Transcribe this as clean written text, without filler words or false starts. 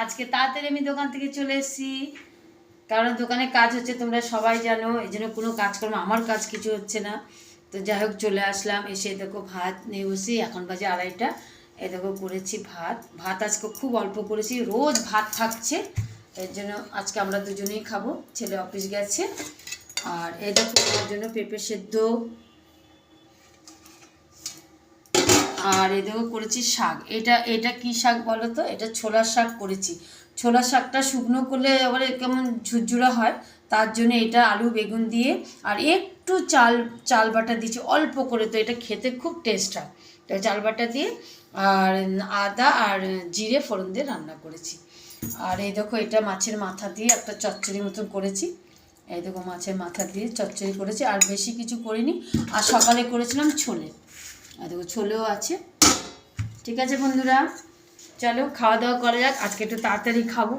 আজকে তাড়াতাড়ি আমি দোকান থেকে চলে এসেছি, কারণ দোকানে কাজ হচ্ছে, তোমরা সবাই জানো। এই জন্য কোনো কাজকর্ম, আমার কাজ কিছু হচ্ছে না। তো যাই হোক চলে আসলাম, এসে দেখো ভাত নিয়ে বসি, এখন বাজে 2:30। এই দেখো করেছি ভাত আজকে খুব অল্প করেছি, রোজ ভাত থাকছে, এর জন্য আজকে আমরা দুজনেই খাবো, ছেলে অফিস গেছে। আর এই দেখো আমার জন্য পেঁপে সেদ্ধ, আর এই দেখো করেছি শাক। এটা কি শাক বলো তো? এটা ছোলার শাক করেছি। ছোলার শাকটা শুকনো করলে আবার কেমন ঝুরঝুরা হয়, তার জন্য এটা আলু বেগুন দিয়ে আর একটু চাল বাটা দিয়েছি অল্প করে, তো এটা খেতে খুব টেস্ট হয়। তো চাল বাটা দিয়ে আর আদা আর জিরে ফোড়ন দিয়ে রান্না করেছি। আর এই দেখো এটা মাছের মাথা দিয়ে একটা চচ্চড়ি মতন করেছি। এই দেখো মাছের মাথা দিয়ে চচ্চড়ি করেছি, আর বেশি কিছু করিনি। আর সকালে করেছিলাম ছোলে, আর দেখো ছোলেও আছে। ঠিক আছে বন্ধুরা, চলো খাওয়া দাওয়া করা যাক, আজকে একটু তাড়াতাড়ি খাবো।